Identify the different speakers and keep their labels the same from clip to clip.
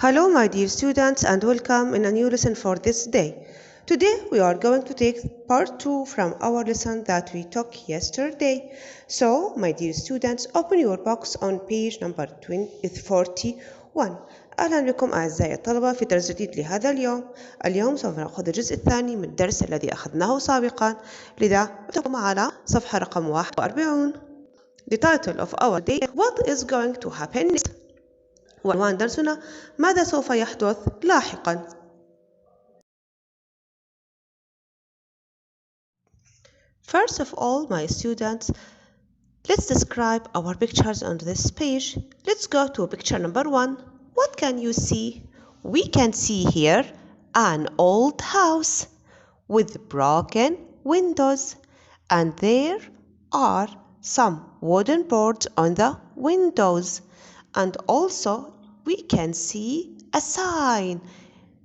Speaker 1: Hello, my dear students, and welcome in a new lesson for this day. Today, we are going to take part 2 from our lesson that we took yesterday. So, my dear students, open your box on page number 41. أهلا بكم أعزائي الطلبة في درس جديد لهذا اليوم. اليوم سوف نأخذ الجزء الثاني من الدرس الذي أخذناه سابقا. لذا ابدأ على صفحة رقم 41. The title of our day is What is going to happen next? وعنوان درسنا ماذا سوف يحدث لاحقا. First of all, my students, let's describe our pictures on this page. Let's go to picture number 1. What can you see? We can see here an old house with broken windows, and there are some wooden boards on the windows. And also we can see a sign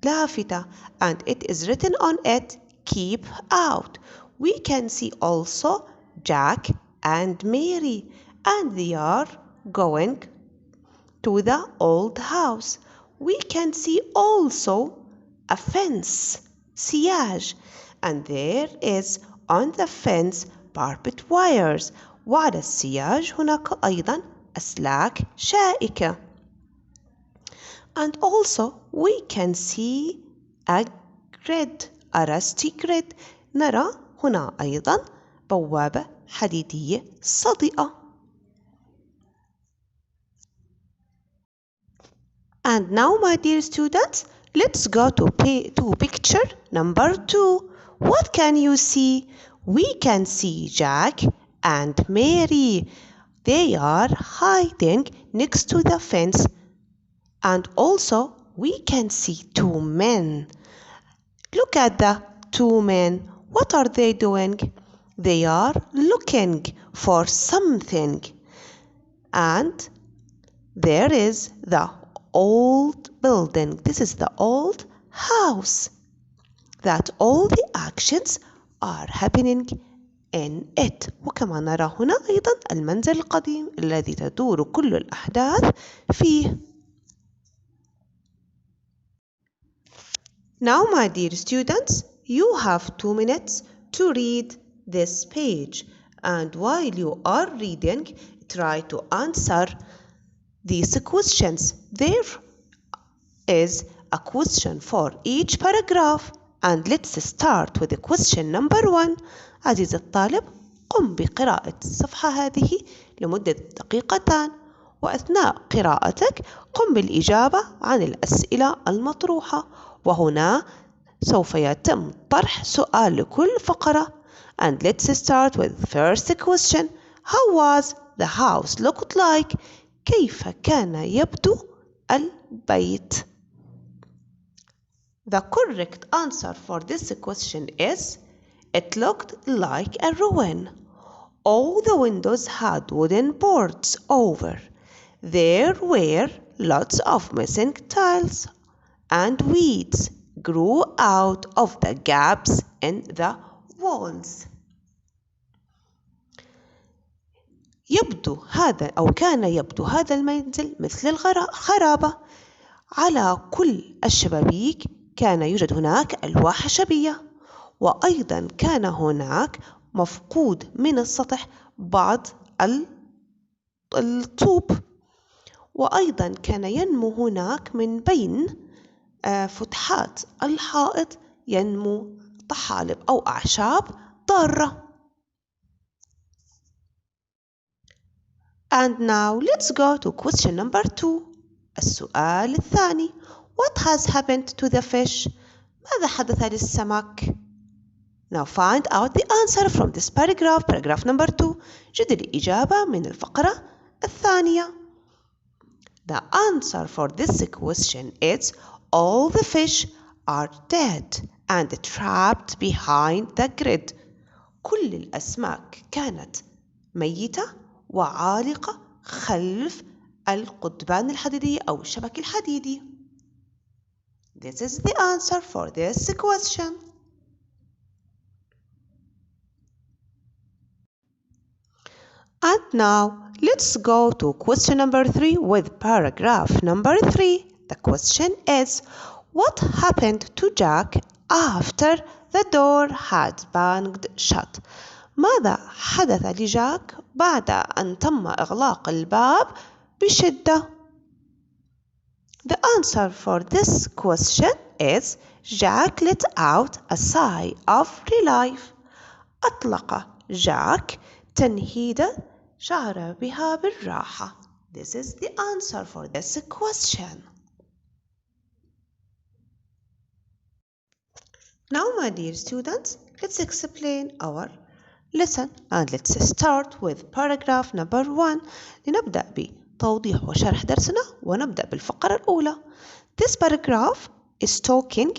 Speaker 1: لافتة, and it is written on it, keep out. We can see also Jack and Mary, and they are going to the old house. We can see also a fence, سياج, and there is on the fence barbed wires. وعلى السياج هناك أيضا أسلاك شائكة. And also we can see a grid, a rusty grid. نرى هنا أيضا بوابة حديدية صدئة. And now, my dear students, let's go to picture number 2. What can you see? We can see Jack and Mary. They are hiding next to the fence. And also we can see two men. Look at the two men. What are they doing? They are looking for something. And there is the old building. This is the old house that all the actions are happening in it. وكما نرى هنا أيضا المنزل القديم الذي تدور كل الأحداث فيه. Now, my dear students, you have 2 minutes to read this page, and while you are reading, try to answer these questions. There is a question for each paragraph, and let's start with the question number 1. عزيزي الطالب، قم بقراءة الصفحة هذه لمدة دقيقتان، وأثناء قراءتك قم بالإجابة عن الأسئلة المطروحة، وهنا سوف يتم طرح سؤال لكل فقرة. And let's start with the first question. How was the house looked like? كيف كان يبدو البيت؟ The correct answer for this question is it looked like a ruin. All the windows had wooden boards over. There were lots of missing tiles, and weeds grew out of the gaps in the walls. كان يبدو هذا المنزل مثل الخرابة. على كل الشبابيك كان يوجد هناك ألواح خشبية، وأيضا كان هناك مفقود من السطح بعض الطوب، وأيضا كان ينمو هناك من بين فتحات الحائط ينمو طحالب أو أعشاب ضارة. And now let's go to question number 2. السؤال الثاني. What has happened to the fish? ماذا حدث للسمك؟ Now find out the answer from this paragraph. Paragraph number 2. جد الإجابة من الفقرة الثانية. The answer for this question is all the fish are dead and trapped behind the grid. كل الأسماك كانت ميتة وعالقة خلف القضبان الحديدية أو الشبك الحديدي. This is the answer for this question. And now let's go to question number 3 with paragraph number 3. The question is, what happened to Jack after the door had banged shut? ماذا حدث لجاك بعد أن تم إغلاق الباب بشدة؟ The answer for this question is Jack let out a sigh of relief. أطلق جاك تنهيدة شعر بها بالراحة. This is the answer for this question. Now, my dear students, let's explain our lesson and let's start with paragraph number 1. لنبدأ بتوضيح وشرح درسنا ونبدأ بالفقرة الأولى. This paragraph is talking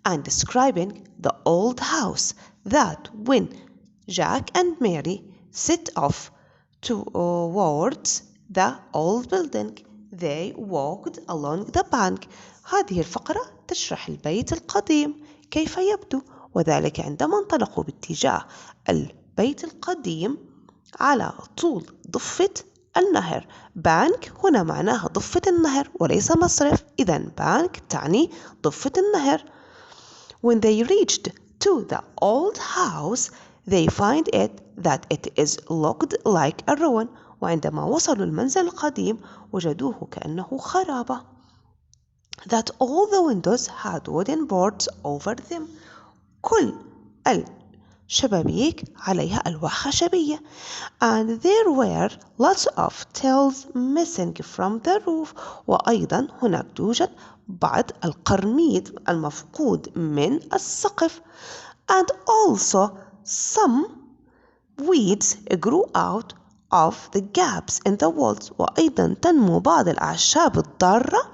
Speaker 1: and describing the old house that when Jack and Mary set off towards the old building, they walked along the bank. هذه الفقرة تشرح البيت القديم كيف يبدو، وذلك عندما انطلقوا باتجاه البيت القديم على طول ضفة النهر. بانك هنا معناها ضفة النهر وليس مصرف، إذن بانك تعني ضفة النهر. When they reached to the old house, they find that it is looked like a ruin. وعندما وصلوا المنزل القديم وجدوه كأنه خرابة. That all the windows had wooden boards over them. كل الشبابيك عليها ألواح خشبية. And there were lots of tiles missing from the roof. وأيضا هناك توجد بعض القرميد المفقود من السقف. And also some weeds grew out of the gaps in the walls. وأيضا تنمو بعض الأعشاب الضارة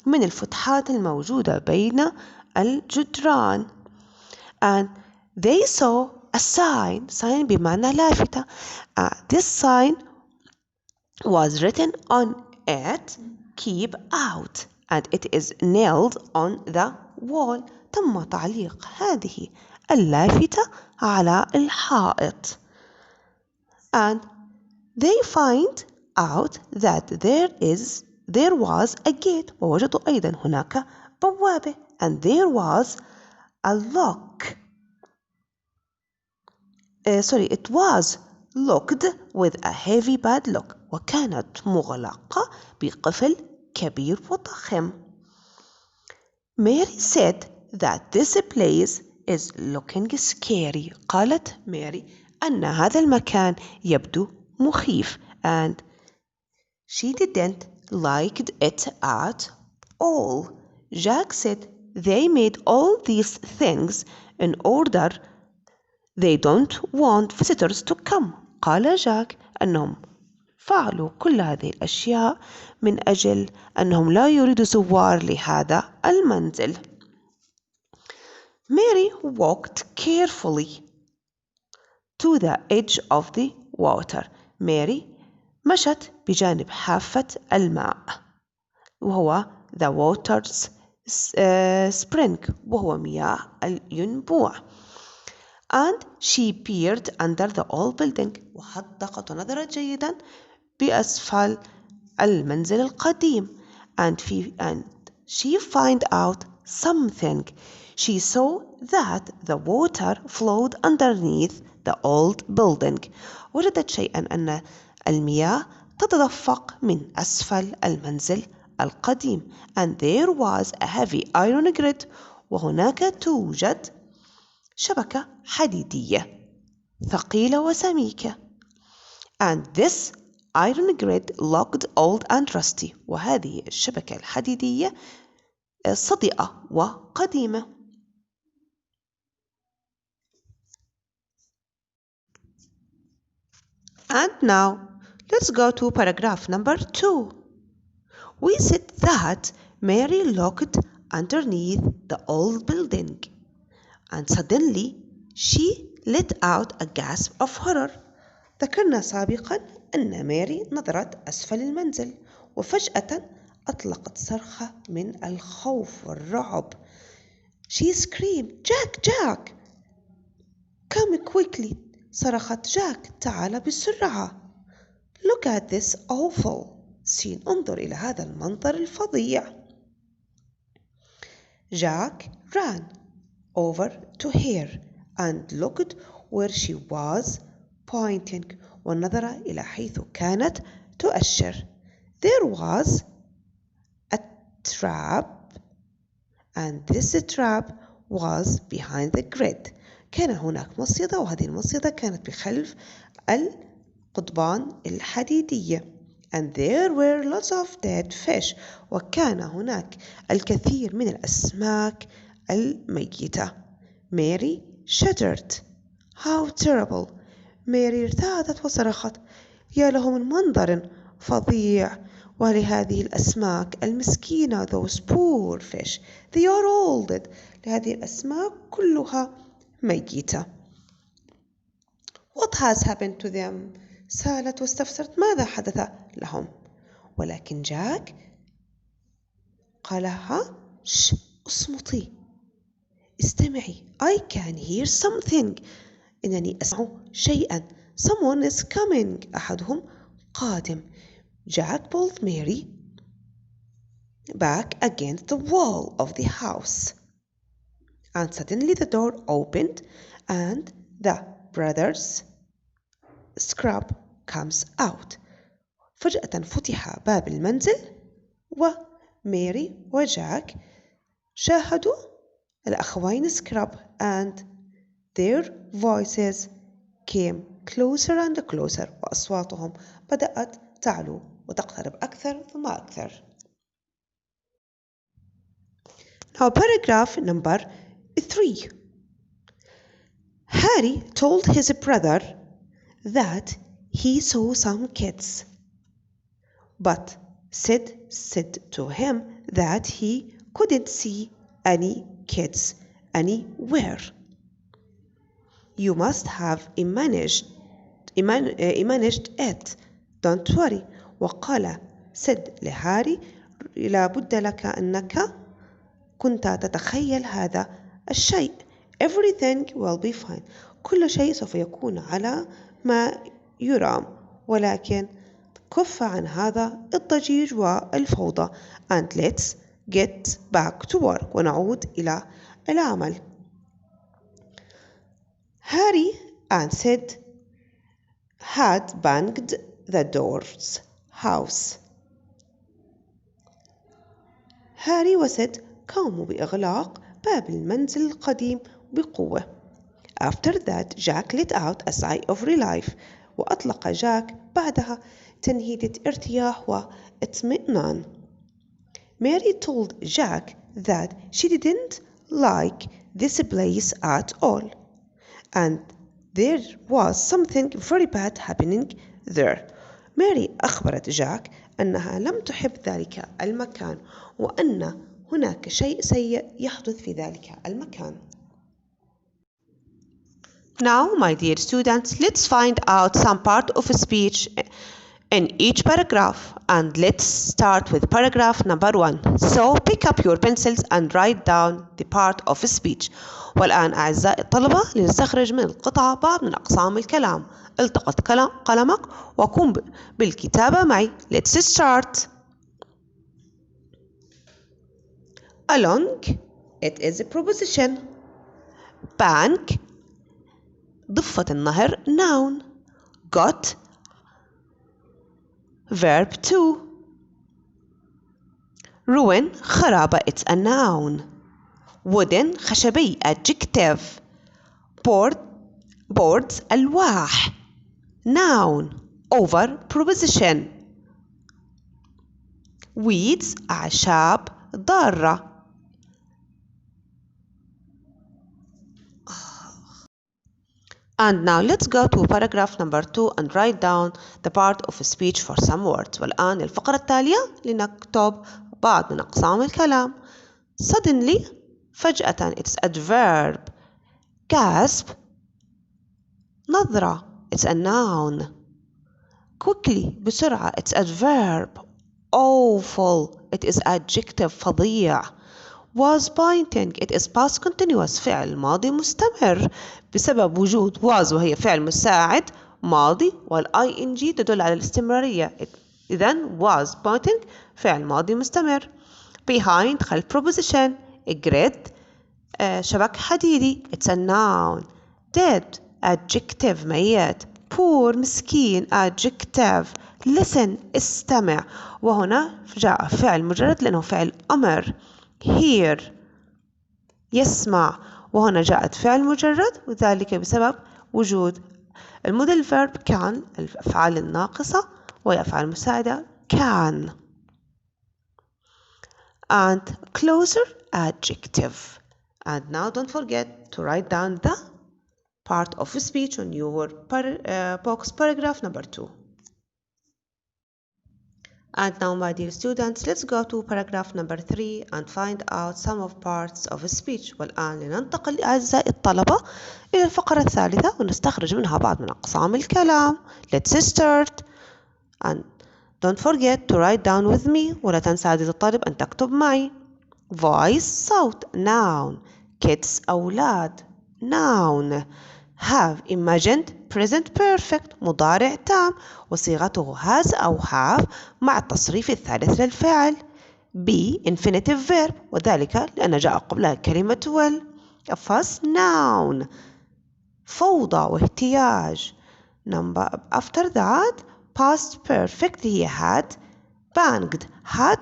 Speaker 1: من الفتحات الموجودة بين الجدران. And they saw a sign بمعنى لافتة. This sign was written on it, keep out, and it is nailed on the wall. تم تعليق هذه اللافتة على الحائط. And they find out that there was a gate. ووجدوا أيضا هناك بوابة. And there was a lock. It was locked with a heavy padlock. وكانت مغلقة بقفل كبير وضخم. Mary said that this place is looking scary. قالت ماري أن هذا المكان يبدو مخيف. And she didn't like it at all. Jack said they made all these things in order they don't want visitors to come. قال جاك أنهم فعلوا كل هذه الأشياء من أجل أنهم لا يريدوا زوار لهذا المنزل. Mary walked carefully to the edge of the water. ماري مشت بجانب حافة الماء وهو the water's spring وهو مياه الينبوع. And she peered under the old building. وحدقت ونظرت جيدا بأسفل المنزل القديم. And she found out something. She saw that the water flowed underneath the old building. وجدت شيئا أن المياه تتدفق من أسفل المنزل القديم. And there was a heavy iron grid. وهناك توجد شبكة حديدية ثقيلة وسميكة. And this iron grid looked old and rusty. وهذه الشبكة الحديدية صدئة وقديمة. And now let's go to paragraph number 2. We said that Mary looked underneath the old building. And suddenly she let out a gasp of horror. ذكرنا سابقا أن ماري نظرت أسفل المنزل وفجأة أطلقت صرخة من الخوف والرعب. She screamed, "Jack, Jack! Come quickly!" صرخت جاك تعال بسرعة. Look at this awful scene. انظر إلى هذا المنظر الفظيع. Jack ran over to her and looked where she was pointing ونظر إلى حيث كانت تؤشر. There was a trap and this trap was behind the grid. كان هناك مصيدة وهذه المصيدة كانت بخلف القضبان الحديدية. And there were lots of dead fish. وكان هناك الكثير من الأسماك الميتة. Mary shuddered. How terrible. ماري ارتعدت وصرخت. يا له من منظر فظيع. ولهذه الأسماك المسكينة those poor fish they are all dead. لهذه الأسماك كلها ميتة. What has happened to them? سألت واستفسرت ماذا حدث لهم. ولكن جاك قال لها اصمتي استمعي I can hear something إنني أسمع شيئا. Someone is coming. أحدهم قادم. Jack pulled Mary back against the wall of the house. And suddenly the door opened and the brothers Scrub comes out. فجأة فتح باب المنزل وماري وجاك شاهدوا الأخوين سكراب and their voices came closer and closer. وأصواتهم بدأت تعلو وتقترب أكثر ثم أكثر. Now paragraph number 3. Harry told his brother that he saw some kids, but Sid said to him that he couldn't see any kids anywhere. You must have managed it. Don't worry. وقال سيد لهاري لابد لك أنك كنت تتخيل هذا الشيء. Everything will be fine. كل شيء سوف يكون على ما يرام. ولكن كف عن هذا الضجيج والفوضى. And let's get back to work. ونعود إلى العمل. Harry and Sid had banged the door's house. هاري وسيد قاموا بإغلاق باب المنزل القديم بقوة. After that, Jack let out a sigh of relief. وأطلق جاك بعدها تنهيدة ارتياح واطمئنان. Mary told Jack that she didn't like this place at all. And there was something very bad happening there. ماري أخبرت جاك أنها لم تحب ذلك المكان وأن هناك شيء سيء يحدث في ذلك المكان. Now, my dear students, let's find out some part of a speech in each paragraph. And let's start with paragraph number 1. So, pick up your pencils and write down the part of a speech. والآن أعزائي الطلبة لنستخرج من القطعة بعض من أقسام الكلام. التقط قلمك وقم بالكتابة معي. Let's start. Along, it is a preposition. Bank, ضفة النهر noun. Got, verb 2. Ruin, خرابة, it's a noun. Wooden, خشبي, adjective. Boards, ألواح, noun. Over, preposition. Weeds, أعشاب ضارة. And now let's go to paragraph number 2 and write down the part of a speech for some words. والآن الفقرة التالية لنكتب بعض من أقسام الكلام. Suddenly, فجأة, it's adverb. Gasp, نظرة, it's a noun. Quickly, بسرعة, it's adverb. Awful, it is adjective. فظيع. Was pointing, it is past continuous. فعل ماضي مستمر بسبب وجود was وهي فعل مساعد ماضي والing تدل على الاستمرارية. إذن was pointing فعل ماضي مستمر. Behind خلف preposition. grid شبك حديدي. It's a noun. Dead adjective ميت. Poor مسكين adjective. Listen استمع. وهنا جاء فعل مجرد لأنه فعل أمر. Hear يسمع. وهنا جاءت فعل مجرد وذلك بسبب وجود الموديل verb كان الأفعال الناقصة والأفعال المساعدة can. And closer adjective. And now don't forget to write down the part of speech on your box paragraph number 2. And now my dear students, let's go to paragraph number 3 and find out some of parts of speech. والآن لننتقل أعزائي الطلبة إلى الفقرة الثالثة ونستخرج منها بعض من أقسام الكلام. Let's start. And don't forget to write down with me. ولا تنسى عزيزي الطالب أن تكتب معي. Voice صوت noun. Kids أولاد noun. Have imagined present perfect مضارع تام وصيغته has أو have مع التصريف الثالث للفعل. be infinitive verb وذلك لأن جاء قبلها كلمة will. A first noun فوضى واحتياج. After that past perfect هي had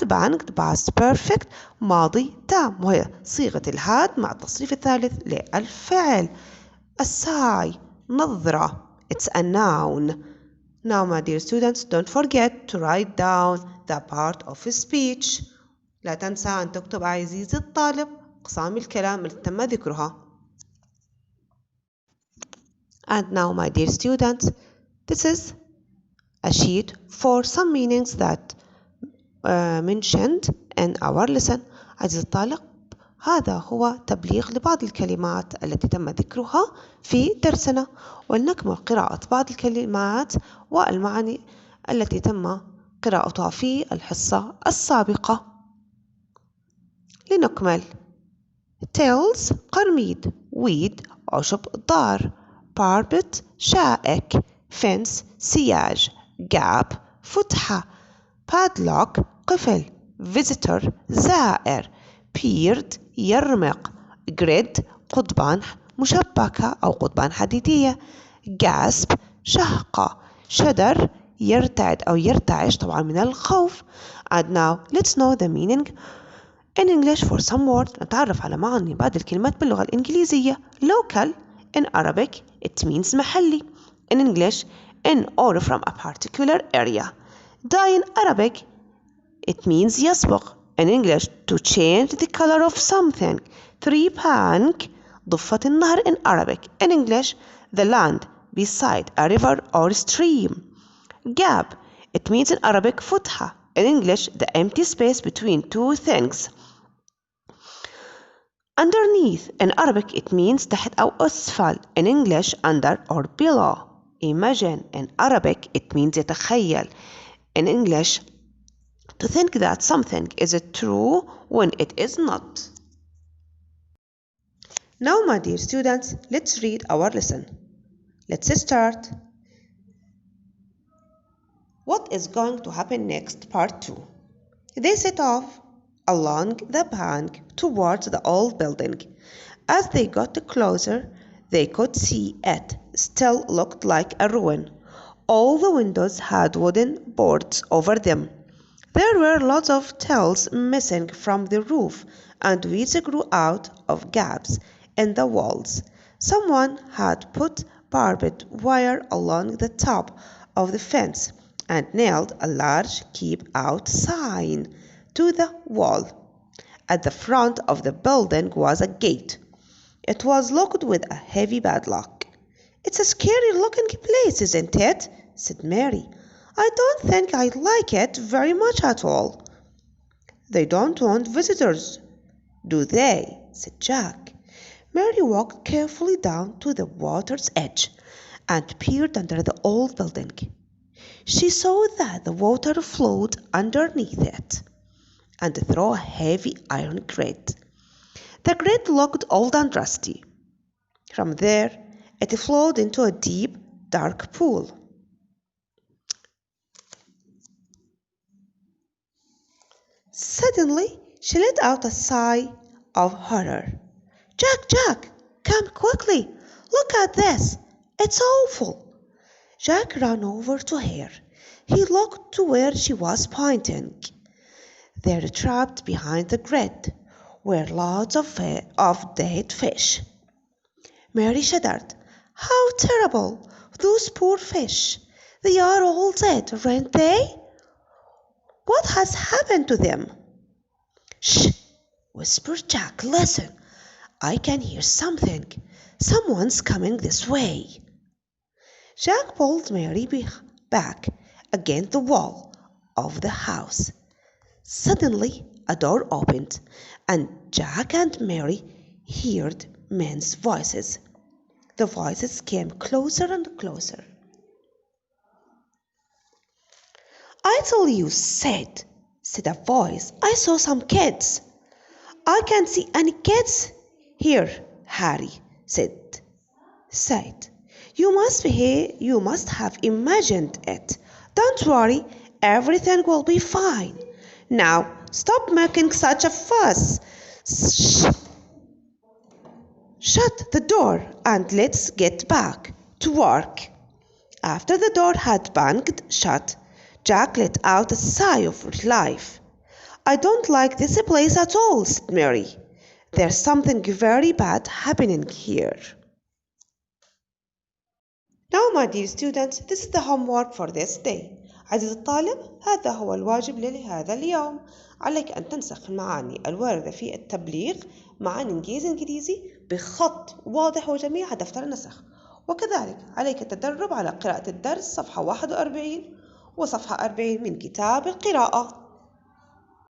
Speaker 1: banged past perfect ماضي تام وهي صيغة الهاد مع التصريف الثالث للفعل. A sigh نظرة. It's a noun. Now my dear students, don't forget to write down the part of speech. لا تنسى أن تكتب عزيزي الطالب أقسام الكلام التي تم ذكرها. And now my dear students, this is a sheet for some meanings that mentioned in our lesson. عزيزي الطالب هذا هو تبليغ لبعض الكلمات التي تم ذكرها في درسنا ولنكمل قراءة بعض الكلمات والمعاني التي تم قراءتها في الحصة السابقة. لنكمل. tails قرميد. weed عشب دار. barbet شائك. fence سياج. gap فتحة. padlock قفل. visitor زائر. beard يرمق. grid قضبان مشبكة أو قضبان حديدية. gasp شهقة. shudder يرتعد أو يرتعش طبعا من الخوف. and now let's know the meaning in English for some words. نتعرف على معاني بعض الكلمات باللغة الإنجليزية. local in Arabic it means محلي. in English in or from a particular area. die in Arabic it means يسبق. in English to change the color of something. three bank ضفة النهر in Arabic. in English the land beside a river or stream. gap it means in Arabic فتحة. in English the empty space between two things. underneath in Arabic it means تحت أو أسفل. in English under or below. imagine in Arabic it means يتخيل. in English to think that something is true when it is not. Now my dear students, let's read our lesson. Let's start. What is going to happen next? Part 2. They set off along the bank towards the old building. As they got closer, they could see it still looked like a ruin. All the windows had wooden boards over them. There were lots of tiles missing from the roof, and weeds grew out of gaps in the walls. Someone had put barbed wire along the top of the fence and nailed a large "Keep Out" sign to the wall. At the front of the building was a gate. It was locked with a heavy padlock. "It's a scary-looking place, isn't it?" said Mary. "I don't think I like it very much at all." "They don't want visitors, do they?" said Jack. Mary walked carefully down to the water's edge and peered under the old building. She saw that the water flowed underneath it and through a heavy iron grate. The grate looked old and rusty. From there, it flowed into a deep, dark pool. Suddenly, she let out a sigh of horror. Jack, come quickly. Look at this. It's awful. Jack ran over to her. He looked to where she was pointing. There, trapped behind the grid, were lots of dead fish. Mary shuddered. How terrible! Those poor fish. They are all dead, aren't they? What has happened to them? Shh! Whispered Jack. Listen, I can hear something. Someone's coming this way. Jack pulled Mary back against the wall of the house. Suddenly, a door opened, and Jack and Mary heard men's voices. The voices came closer and closer. I told you, said a voice. I saw some kids. I can't see any kids here, Harry said. You must have imagined it. Don't worry, everything will be fine. Now, stop making such a fuss. Shut the door and let's get back to work. After the door had banged shut, Jack let out a sigh of relief. I don't like this place at all, said Mary. There's something very bad happening here. Now my dear students, this is the homework for this day. عزيزي الطالب، هذا هو الواجب لهذا اليوم. عليك أن تنسخ المعاني الواردة في التبليغ معاني إنجليزي بخط واضح وجميع دفتر النسخ. وكذلك عليك التدرب على قراءة الدرس صفحة 41 وصفحة 40 من كتاب القراءة.